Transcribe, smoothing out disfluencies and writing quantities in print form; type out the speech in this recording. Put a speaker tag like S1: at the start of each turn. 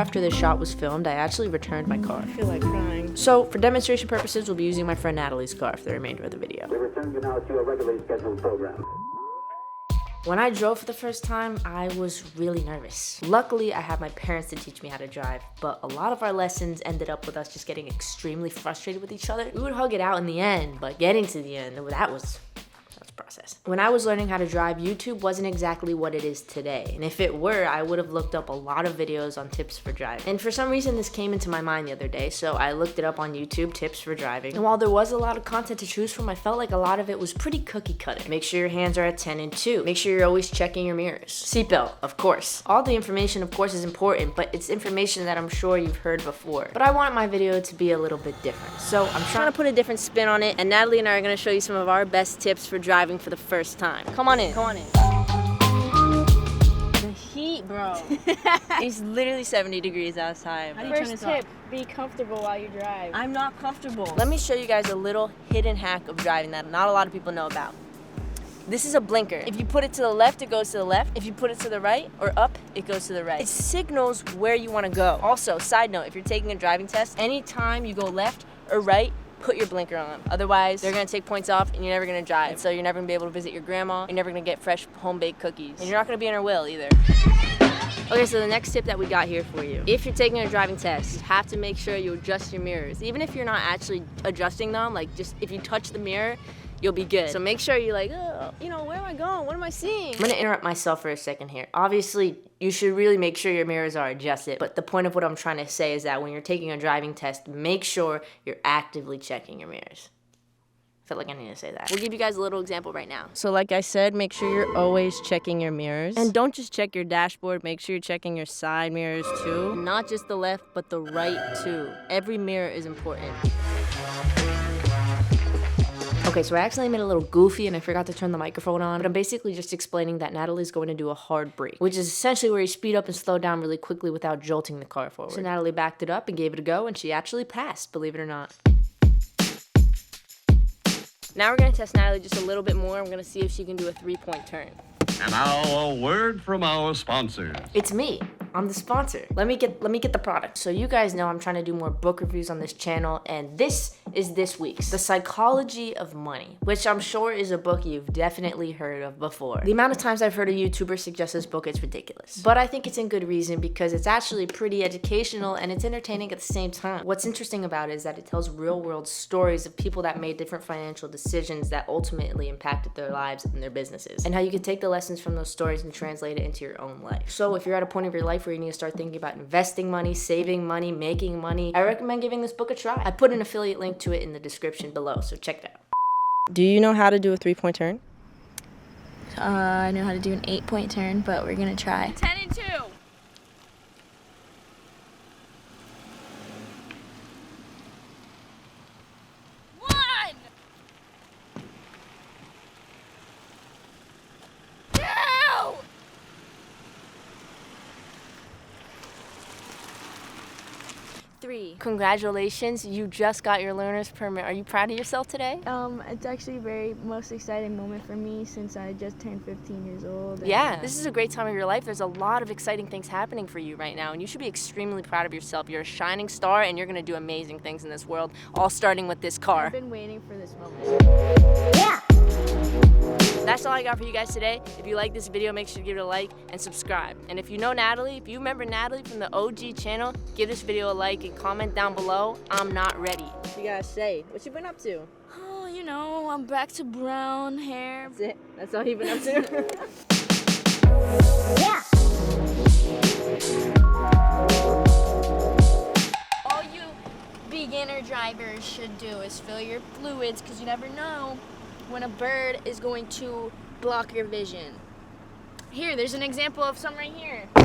S1: after this shot was filmed, I actually returned my car.
S2: I feel like crying.
S1: So, for demonstration purposes, we'll be using my friend Natalie's car for the remainder of the video.
S3: We return you now to your regularly scheduled program.
S1: When I drove for the first time, I was really nervous. Luckily, I had my parents to teach me how to drive, but a lot of our lessons ended up with us just getting extremely frustrated with each other. We would hug it out in the end, but getting to the end, that was a process. When I was learning how to drive, YouTube wasn't exactly what it is today. And if it were, I would have looked up a lot of videos on tips for driving. And for some reason, this came into my mind the other day, so I looked it up on YouTube, tips for driving. And while there was a lot of content to choose from, I felt like a lot of it was pretty cookie cutter. Make sure your hands are at 10 and 2. Make sure you're always checking your mirrors. Seatbelt, of course. All the information, of course, is important, but it's information that I'm sure you've heard before. But I want my video to be a little bit different. So I'm trying to put a different spin on it, and Natalie and I are gonna show you some of our best tips for driving for the first time. Come on in. Come on in. The heat, bro. It's literally 70 degrees outside. How do you turn
S2: First
S1: this
S2: tip, be comfortable while you drive.
S1: I'm not comfortable. Let me show you guys a little hidden hack of driving that not a lot of people know about. This is a blinker. If you put it to the left, it goes to the left. If you put it to the right or up, it goes to the right. It signals where you want to go. Also, side note, if you're taking a driving test, anytime you go left or right, put your blinker on. Otherwise, they're gonna take points off and you're never gonna drive. And so you're never gonna be able to visit your grandma. You're never gonna get fresh home-baked cookies. And you're not gonna be in her will either. Okay, so the next tip that we got here for you. If you're taking a driving test, you have to make sure you adjust your mirrors. Even if you're not actually adjusting them, like just if you touch the mirror, you'll be good. So make sure you're like, oh, you know, where am I going? What am I seeing? I'm gonna interrupt myself for a second here. Obviously, you should really make sure your mirrors are adjusted, but the point of what I'm trying to say is that when you're taking a driving test, make sure you're actively checking your mirrors. I feel like I need to say that. We'll give you guys a little example right now. So like I said, make sure you're always checking your mirrors. And don't just check your dashboard, make sure you're checking your side mirrors too. And not just the left, but the right too. Every mirror is important. Okay, so I accidentally made a little goofy and I forgot to turn the microphone on, but I'm basically just explaining that Natalie's going to do a hard brake, which is essentially where you speed up and slow down really quickly without jolting the car forward. So Natalie backed it up and gave it a go, and she actually passed, believe it or not. Now we're gonna test Natalie just a little bit more. We're gonna see if she can do a 3-point turn.
S4: And now a word from our sponsors.
S1: It's me. I'm the sponsor. Let me get the product. So you guys know I'm trying to do more book reviews on this channel, and this is this week's The Psychology of Money, which I'm sure is a book you've definitely heard of before. The amount of times I've heard a YouTuber suggest this book, it's ridiculous. But I think it's in good reason because it's actually pretty educational and it's entertaining at the same time. What's interesting about it is that it tells real world stories of people that made different financial decisions that ultimately impacted their lives and their businesses, and how you can take the lessons from those stories and translate it into your own life. So if you're at a point of your life where you need to start thinking about investing money, saving money, making money, I recommend giving this book a try. I put an affiliate link to it in the description below, so check it out. Do you know how to do a 3-point turn?
S5: I know how to do an 8-point turn, but we're gonna try.
S2: 10 and 2.
S1: Congratulations, you just got your learner's permit. Are you proud of yourself today?
S5: It's actually the most exciting moment for me since I just turned 15 years old.
S1: Yeah, this is a great time of your life. There's a lot of exciting things happening for you right now, and you should be extremely proud of yourself. You're a shining star, and you're gonna do amazing things in this world, all starting with this car.
S5: I've been waiting for this moment.
S1: Yeah! That's all I got for you guys today. If you like this video, make sure to give it a like and subscribe. And if you know Natalie, if you remember Natalie from the OG channel, give this video a like and comment down below, I'm not ready. What you guys say? What you been up to?
S5: Oh, you know, I'm back to brown hair.
S1: That's it? That's all you've been up to? Yeah!
S5: All you beginner drivers should do is fill your fluids, because you never know when a bird is going to block your vision. Here, there's an example of some right here.